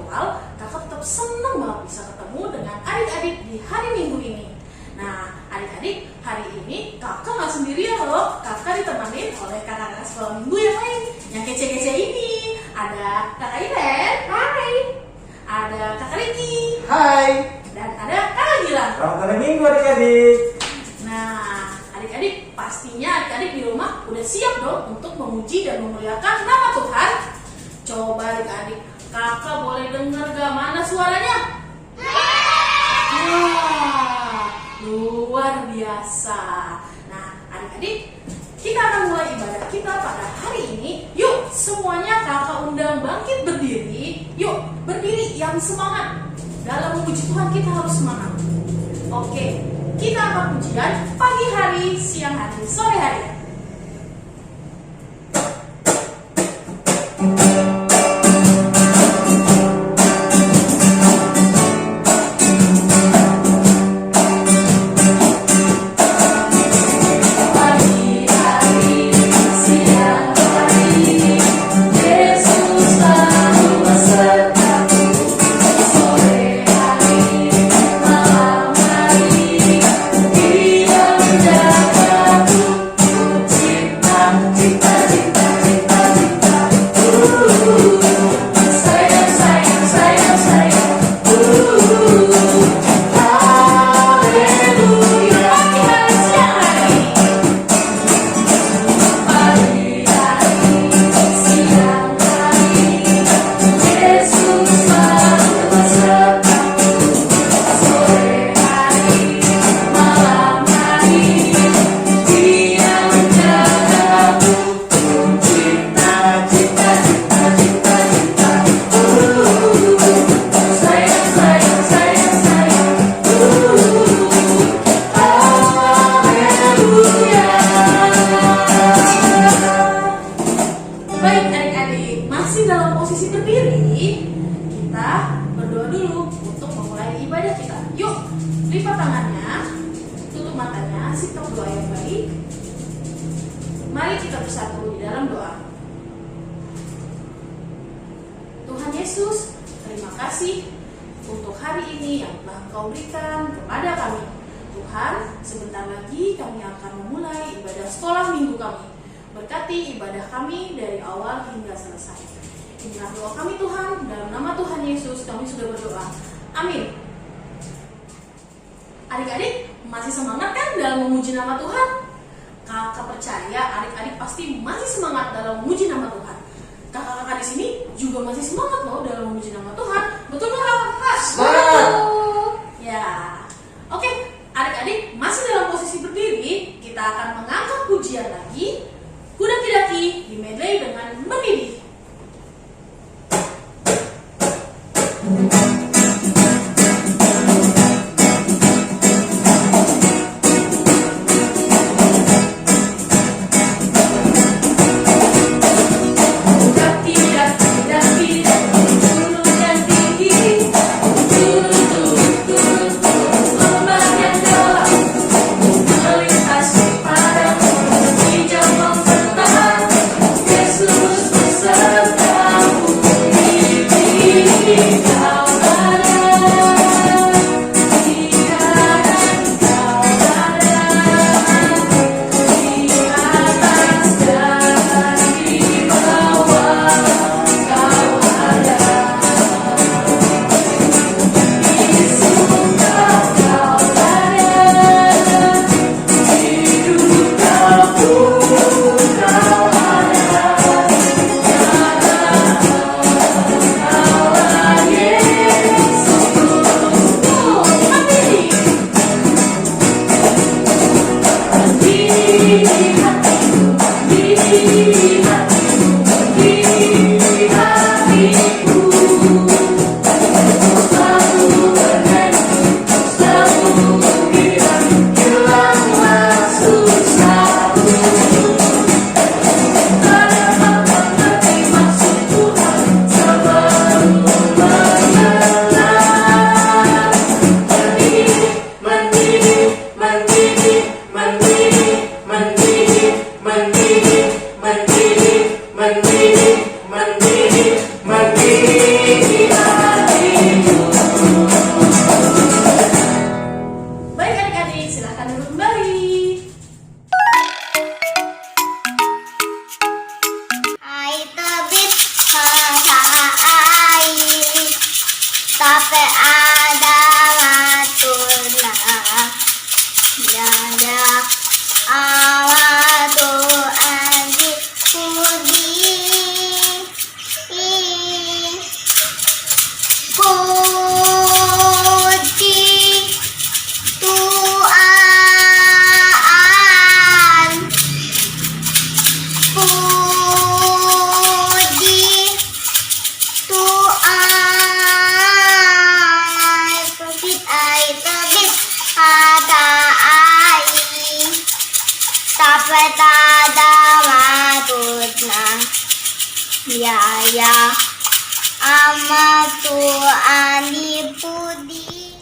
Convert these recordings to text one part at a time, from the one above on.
virtual, kakak tetap senang banget bisa ketemu dengan adik-adik di hari Minggu ini. Nah, adik-adik, hari ini kakak nggak sendirian loh. Kakak ditemenin oleh kakak-kakak sekolah minggu yang lain, yang kece-kece ini. Ada kakak Iren, hai. Ada kakak Riki, Hai. dan ada kakak Gilang. Selamat hari Minggu adik-adik. Nah, adik-adik, pastinya adik-adik di rumah udah siap dong untuk memuji dan memuliakan nama Tuhan. Coba adik-adik, kakak boleh dengar gak mana suaranya? Wah, luar biasa. Nah, adik-adik, kita akan mulai ibadah kita pada hari ini. Yuk, semuanya kakak undang bangkit berdiri. Yuk, berdiri yang semangat. Dalam memuji Tuhan kita harus semangat. Oke, kita akan pujian pagi hari, siang hari, sore hari. Baik adik-adik, masih dalam posisi berdiri, kita berdoa dulu untuk memulai ibadah kita. Yuk, lipat tangannya, tutup matanya, sikap doa yang baik. Mari kita bersatu di dalam doa. Tuhan Yesus, terima kasih untuk hari ini yang telah Engkau berikan kepada kami. Tuhan, sebentar lagi kami akan memulai ibadah sekolah minggu kami. Berkati ibadah kami dari awal hingga selesai. Inilah doa kami Tuhan, dalam nama Tuhan Yesus kami sudah berdoa. Amin. Adik-adik, masih semangat kan dalam memuji nama Tuhan? Kakak percaya adik-adik pasti masih semangat dalam memuji nama Tuhan. Kakak-kakak di sini juga masih semangat loh dalam memuji nama Tuhan. Betul nggak kakak? Semangat. Ya. Oke, adik-adik masih dalam posisi berdiri. Kita akan mengangkat pujian lagi. Kudaki-daki di medley dengan mendidih. Melintasi padamu di jam mempertahan Yesus tada matutna biaya amatu anipudi.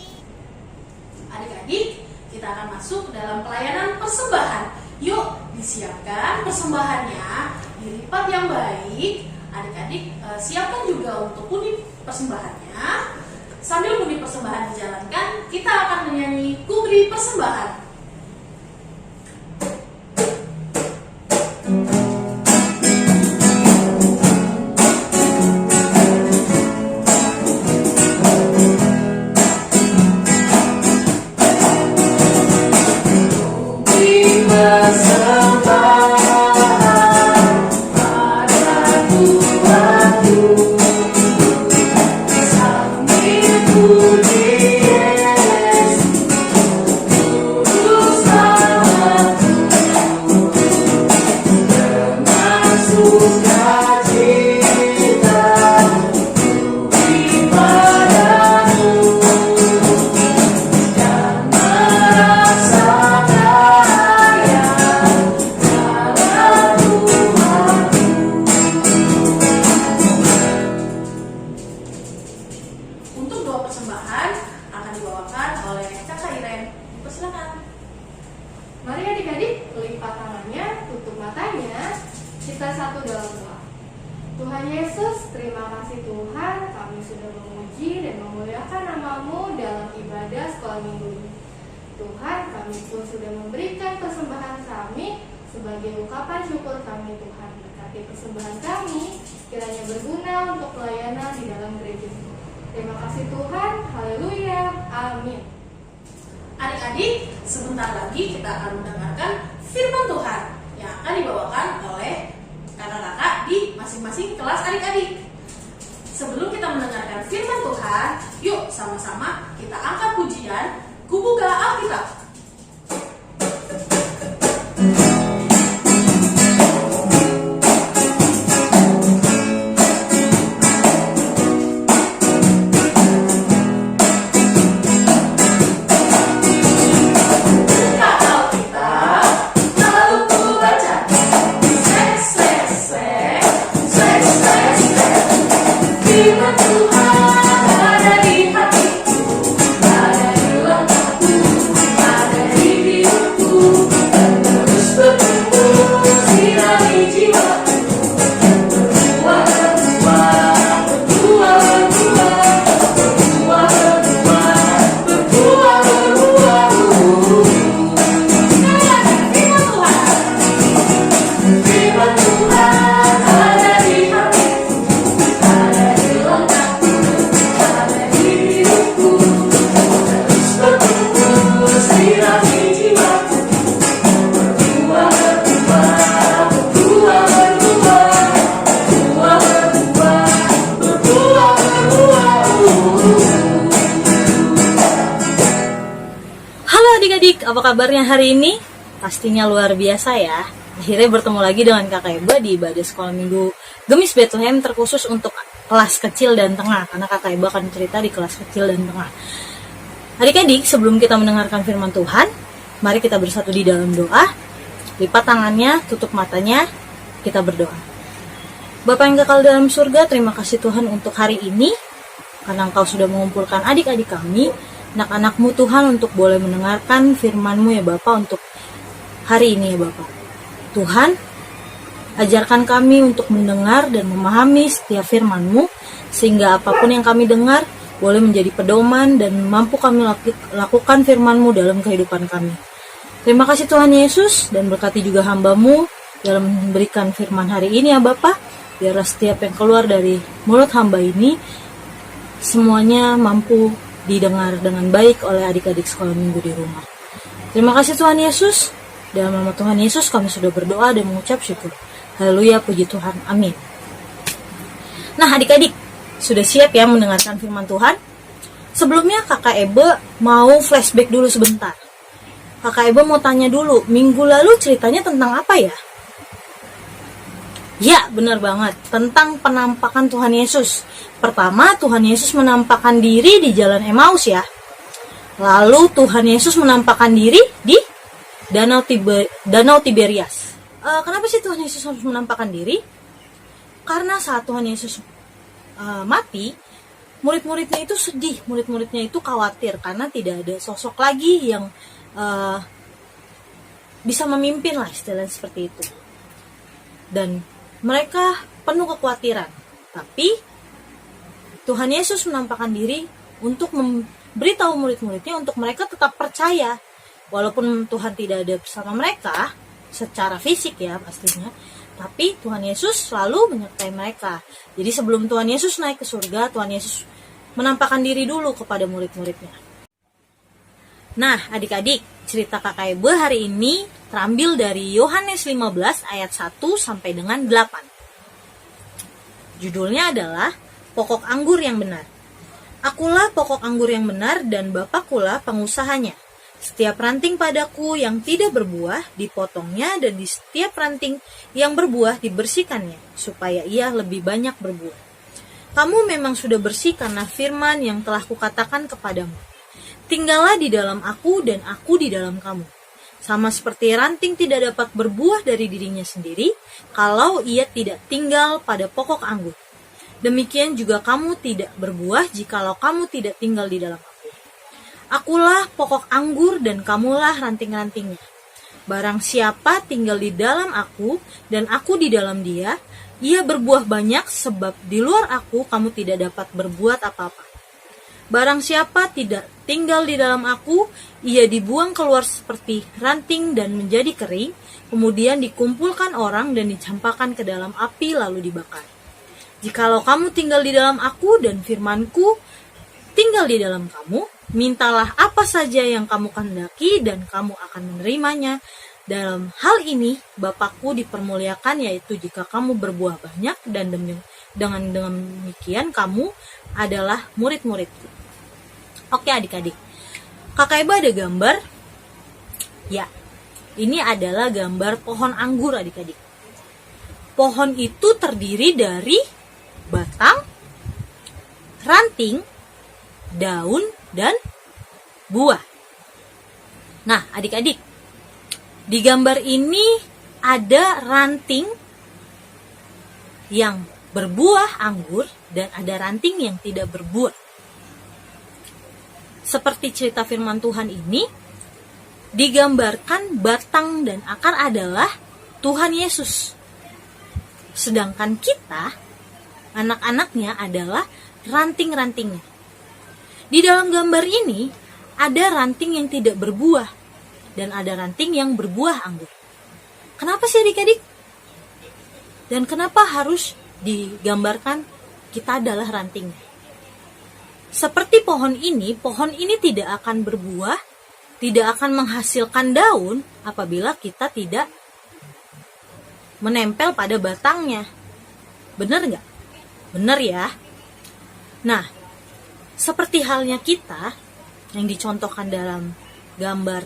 Adik-adik, kita akan masuk dalam pelayanan persembahan. Yuk, disiapkan persembahannya, dilipat yang baik. Adik-adik, siapkan juga untuk pundi persembahannya. Sambil pundi persembahan dijalankan, kita akan menyanyi kubri persembahan. Untuk doa persembahan akan dibawakan oleh Kakak Iren. Persilakan. Mari adik-adik, lipat tangannya, tutup matanya, kita satu dalam doa. Tuhan Yesus, terima kasih Tuhan, kami sudah memuji dan memuliakan nama-Mu dalam ibadah sekolah minggu ini. Tuhan, kami pun sudah memberikan persembahan kami sebagai ungkapan syukur kami Tuhan. Berkati persembahan kami, kiranya berguna untuk pelayanan di dalam gereja. Terima kasih Tuhan, haleluya, amin. Adik-adik, sebentar lagi kita akan mendengarkan firman Tuhan yang akan dibawakan oleh kakak-kakak di masing-masing kelas adik-adik. Sebelum kita mendengarkan firman Tuhan, yuk sama-sama kita angkat pujian, Kubuka Alkitab. Apa kabarnya hari ini? Pastinya luar biasa ya. Akhirnya bertemu lagi dengan Kakak Eba di ibadah sekolah minggu Gemis Bethlehem terkhusus untuk kelas kecil dan tengah. Karena Kakak Eba akan cerita di kelas kecil dan tengah. Adik-adik, sebelum kita mendengarkan firman Tuhan, mari kita bersatu di dalam doa. Lipat tangannya, tutup matanya, kita berdoa. Bapa yang kekal dalam surga, terima kasih Tuhan untuk hari ini. Karena Engkau sudah mengumpulkan adik-adik kami, anak-anak-Mu Tuhan, untuk boleh mendengarkan firman-Mu ya Bapa untuk hari ini ya Bapa. Tuhan, ajarkan kami untuk mendengar dan memahami setiap firman-Mu, sehingga apapun yang kami dengar boleh menjadi pedoman dan mampu kami lakukan firman-Mu dalam kehidupan kami. Terima kasih Tuhan Yesus, dan berkati juga hamba-Mu dalam memberikan firman hari ini ya Bapa. Biarlah setiap yang keluar dari mulut hamba ini semuanya mampu didengar dengan baik oleh adik-adik sekolah minggu di rumah. Terima kasih Tuhan Yesus. Dalam nama Tuhan Yesus kami sudah berdoa dan mengucap syukur. Haleluya, puji Tuhan. Amin. Nah adik-adik, sudah siap ya mendengarkan firman Tuhan? Sebelumnya Kakak Ebe mau flashback dulu sebentar. Kakak Ebe mau tanya dulu, minggu lalu ceritanya tentang apa ya? Ya, benar banget. Tentang penampakan Tuhan Yesus. Pertama, Tuhan Yesus menampakkan diri di jalan Emmaus ya. Lalu Tuhan Yesus menampakkan diri di Danau Tiberias. Kenapa sih Tuhan Yesus harus menampakkan diri? Karena saat Tuhan Yesus mati, murid-muridnya itu sedih, murid-muridnya itu khawatir karena tidak ada sosok lagi yang bisa memimpin lah, istilahnya seperti itu. Dan mereka penuh kekhawatiran. Tapi Tuhan Yesus menampakkan diri untuk memberitahu murid-muridnya untuk mereka tetap percaya. Walaupun Tuhan tidak ada bersama mereka secara fisik ya pastinya, tapi Tuhan Yesus selalu menyertai mereka. Jadi sebelum Tuhan Yesus naik ke surga, Tuhan Yesus menampakkan diri dulu kepada murid-muridnya. Nah, adik-adik, cerita Kakak Ibu hari ini terambil dari Yohanes 15 ayat 1 sampai dengan 8. Judulnya adalah Pokok Anggur yang Benar. Akulah pokok anggur yang benar dan Bapakkulah pengusahanya. Setiap ranting padaku yang tidak berbuah dipotongnya, dan di setiap ranting yang berbuah dibersihkannya, supaya ia lebih banyak berbuah. Kamu memang sudah bersih karena firman yang telah kukatakan kepadamu. Tinggallah di dalam aku dan aku di dalam kamu. Sama seperti ranting tidak dapat berbuah dari dirinya sendiri kalau ia tidak tinggal pada pokok anggur. Demikian juga kamu tidak berbuah jikalau kamu tidak tinggal di dalam aku. Akulah pokok anggur dan kamulah ranting-rantingnya. Barang siapa tinggal di dalam aku dan aku di dalam dia, ia berbuah banyak, sebab di luar aku kamu tidak dapat berbuat apa-apa. Barang siapa tidak tinggal di dalam aku, ia dibuang keluar seperti ranting dan menjadi kering, kemudian dikumpulkan orang dan dicampakkan ke dalam api lalu dibakar. Jikalau kamu tinggal di dalam aku dan firmanku tinggal di dalam kamu, mintalah apa saja yang kamu kehendaki dan kamu akan menerimanya. Dalam hal ini Bapakku dipermuliakan, yaitu jika kamu berbuah banyak, dan dengan demikian kamu adalah murid-muridku. Oke adik-adik, Kakak Ibu ada gambar? Ya, ini adalah gambar pohon anggur adik-adik. Pohon itu terdiri dari batang, ranting, daun, dan buah. Nah, adik-adik, di gambar ini ada ranting yang berbuah anggur dan ada ranting yang tidak berbuah. Seperti cerita firman Tuhan ini, digambarkan batang dan akar adalah Tuhan Yesus. Sedangkan kita, anak-anaknya, adalah ranting-rantingnya. Di dalam gambar ini, ada ranting yang tidak berbuah, dan ada ranting yang berbuah anggur. Kenapa sih adik-adik? Dan kenapa harus digambarkan kita adalah rantingnya? Seperti pohon ini tidak akan berbuah, tidak akan menghasilkan daun apabila kita tidak menempel pada batangnya. Benar nggak? Benar ya? Nah, seperti halnya kita yang dicontohkan dalam gambar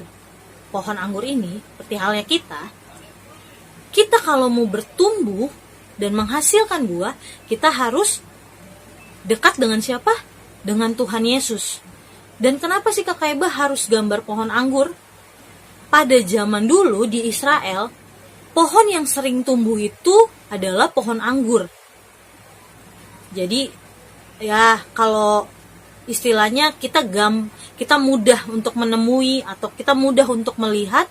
pohon anggur ini, seperti halnya kita kalau mau bertumbuh dan menghasilkan buah, kita harus dekat dengan siapa? Dengan Tuhan Yesus. Dan kenapa sih Kakak Eba harus gambar pohon anggur? Pada zaman dulu di Israel, pohon yang sering tumbuh itu adalah pohon anggur. Jadi ya kalau istilahnya kita mudah untuk menemui atau kita mudah untuk melihat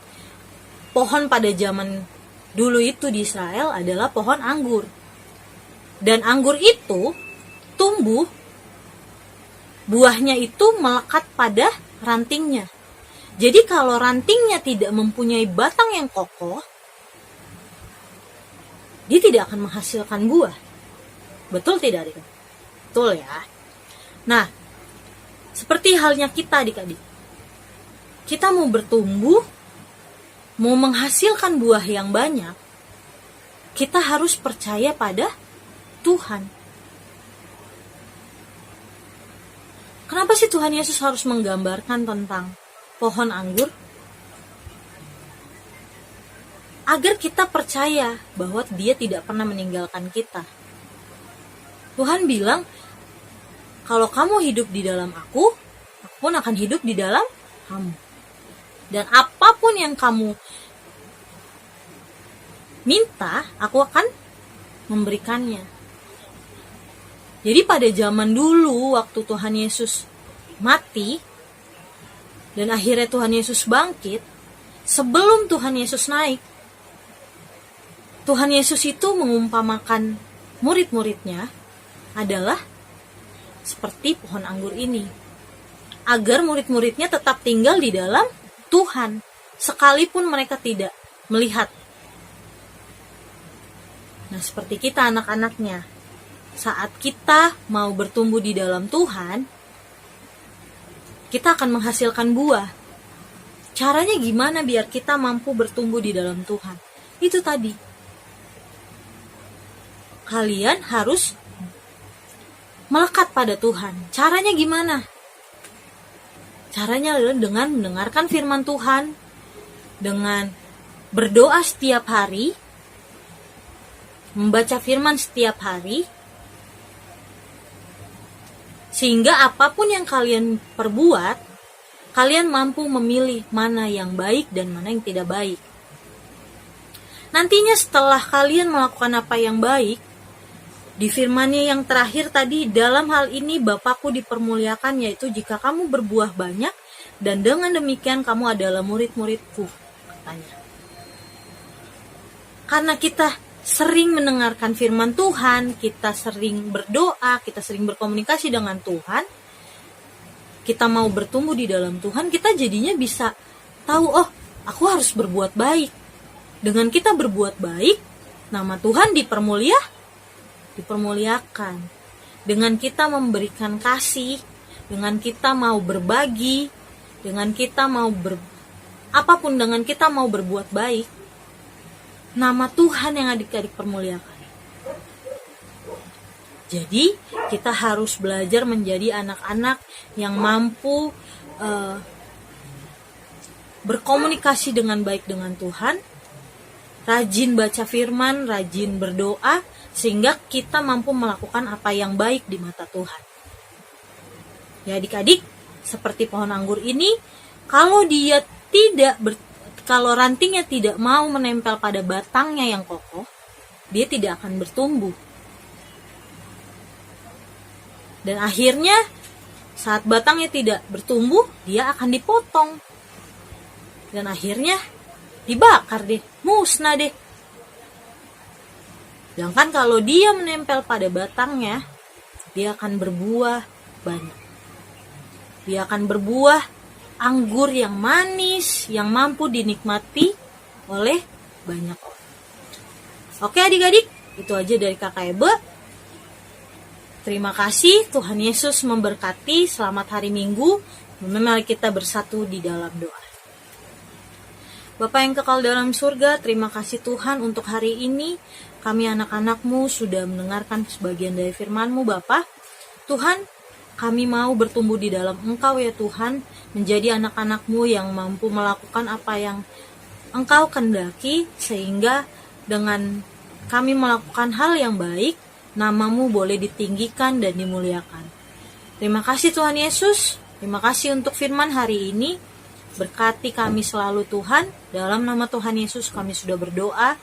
pohon pada zaman dulu itu di Israel adalah pohon anggur. Dan anggur itu tumbuh, buahnya itu melekat pada rantingnya. Jadi kalau rantingnya tidak mempunyai batang yang kokoh, dia tidak akan menghasilkan buah. Betul tidak adik-adik? Betul ya. Nah, seperti halnya kita adik-adik. Kita mau bertumbuh, mau menghasilkan buah yang banyak, kita harus percaya pada Tuhan. Kenapa sih Tuhan Yesus harus menggambarkan tentang pohon anggur? Agar kita percaya bahwa Dia tidak pernah meninggalkan kita. Tuhan bilang, kalau kamu hidup di dalam aku pun akan hidup di dalam kamu. Dan apapun yang kamu minta, aku akan memberikannya. Jadi pada zaman dulu waktu Tuhan Yesus mati dan akhirnya Tuhan Yesus bangkit, sebelum Tuhan Yesus naik, Tuhan Yesus itu mengumpamakan murid-muridnya adalah seperti pohon anggur ini, agar murid-muridnya tetap tinggal di dalam Tuhan, sekalipun mereka tidak melihat. Nah, seperti kita anak-anaknya, saat kita mau bertumbuh di dalam Tuhan, kita akan menghasilkan buah. Caranya gimana biar kita mampu bertumbuh di dalam Tuhan? Itu tadi. Kalian harus melekat pada Tuhan. Caranya gimana? Caranya adalah dengan mendengarkan firman Tuhan, dengan berdoa setiap hari, membaca firman setiap hari, sehingga apapun yang kalian perbuat, kalian mampu memilih mana yang baik dan mana yang tidak baik. Nantinya setelah kalian melakukan apa yang baik, di firman-Nya yang terakhir tadi, dalam hal ini Bapakku dipermuliakan, yaitu jika kamu berbuah banyak, dan dengan demikian kamu adalah murid-muridku, katanya. Karena kita sering mendengarkan firman Tuhan, kita sering berdoa, kita sering berkomunikasi dengan Tuhan, kita mau bertumbuh di dalam Tuhan, kita jadinya bisa tahu, oh, aku harus berbuat baik. Dengan kita berbuat baik, nama Tuhan dipermuliakan. Dengan kita memberikan kasih, dengan kita mau berbagi, dengan kita mau apapun, dengan kita mau berbuat baik, nama Tuhan yang adik-adik permuliakan. Jadi kita harus belajar menjadi anak-anak yang mampu berkomunikasi dengan baik dengan Tuhan, rajin baca firman, rajin berdoa, sehingga kita mampu melakukan apa yang baik di mata Tuhan. Ya adik-adik, seperti pohon anggur ini, kalau rantingnya tidak mau menempel pada batangnya yang kokoh, dia tidak akan bertumbuh. Dan akhirnya, saat batangnya tidak bertumbuh, dia akan dipotong. Dan akhirnya, dibakar deh, musnah deh. Sedangkan kalau dia menempel pada batangnya, dia akan berbuah banyak. Dia akan berbuah anggur yang manis, yang mampu dinikmati oleh banyak orang. Oke adik-adik, itu aja dari Kakak Ebe. Terima kasih, Tuhan Yesus memberkati. Selamat hari Minggu. Mari kita bersatu di dalam doa. Bapa yang kekal dalam surga, terima kasih Tuhan untuk hari ini. Kami anak-anak-Mu sudah mendengarkan sebagian dari firman-Mu, Bapa. Tuhan, kami mau bertumbuh di dalam Engkau ya Tuhan, menjadi anak-anak-Mu yang mampu melakukan apa yang Engkau kehendaki, sehingga dengan kami melakukan hal yang baik, nama-Mu boleh ditinggikan dan dimuliakan. Terima kasih Tuhan Yesus, terima kasih untuk firman hari ini. Berkati kami selalu Tuhan, dalam nama Tuhan Yesus kami sudah berdoa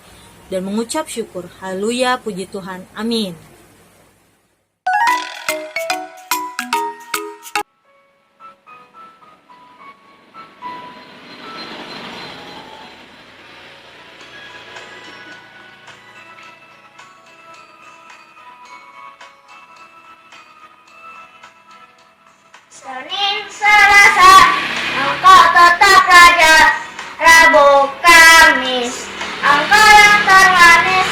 dan mengucap syukur. Haleluya, puji Tuhan. Amin. Senin, Selasa, Engkau tetap Raja. Rabu, Kamis, Engkau yang termanis.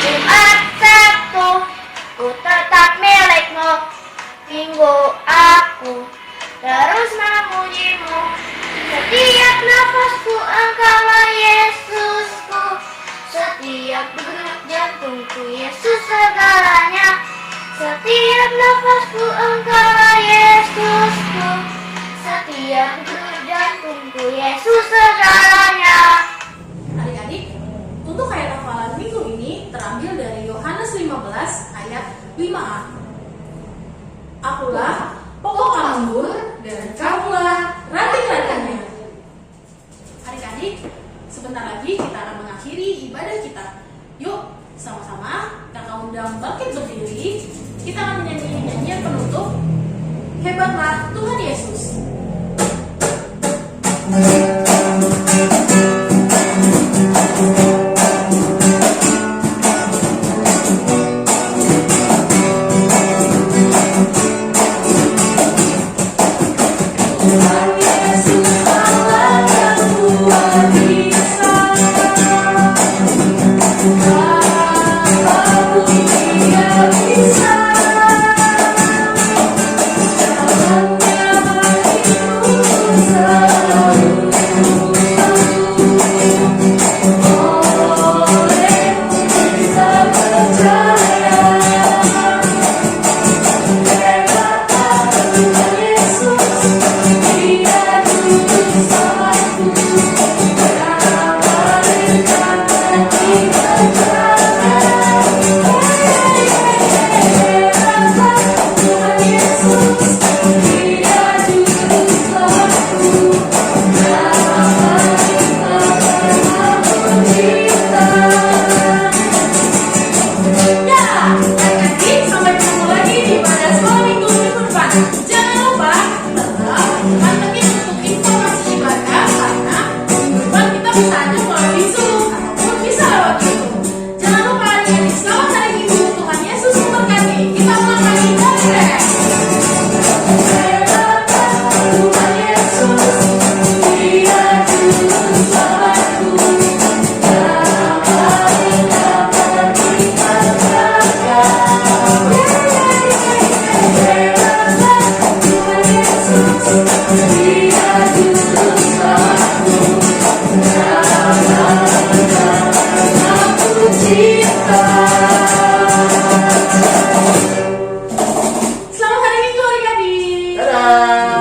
Jumat, Sabtu, ku tetap milik-Mu. Minggu, aku terus memuji-Mu. Setiap nafasku Engkaulah Yesusku. Setiap degup jantungku Yesus segalanya. Setiap nafasku Engkaulah Yesusku. Setiap degup jantungku Yesus segalanya. Adik-adik, untuk ayat hafalan minggu ini terambil dari Yohanes 15 ayat 5a. Akulah pokok anggur dan kamulah ranting-rantingnya. Adik-adik, sebentar lagi kita akan mengakhiri ibadah kita. sama-sama kakak undang bangkit berdiri. Kita akan menyanyi nyanyian penutup. Hebatlah Tuhan Yesus. Tuhan Yesus Allah yang luar biasa, apapun Dia bisa. Jalannya bagiku selalu boleh kita percaya. Hebatlah Tuhan Yesus, Dia juru selamatku, dalam mereka kita jaga. Hebatlah Tuhan Yesus, Dia juru selamatku, dalam mereka pernah mencipta. Ya, adik-adik, sampai ketemu lagi di pada sekolah minggu depan. Jangan lupa tetap pantengin untuk informasi ibadah, karena minggu depan kita bisa aja melalui Zoom ataupun bisa lewat YouTube. Jangan lupa adik-adik, selamat hari Minggu. Tuhan Yesus memberkati. Kita ulang lagi. Hebatlah Tuhan Yesus, Dia juru selamatku, dalam mereka pernah kita jaga. Hebatlah Tuhan Yesus, Dia juru selamatku, dalam mereka pernah ku cinta. Selamat hari Minggu adik-adik. Dadah.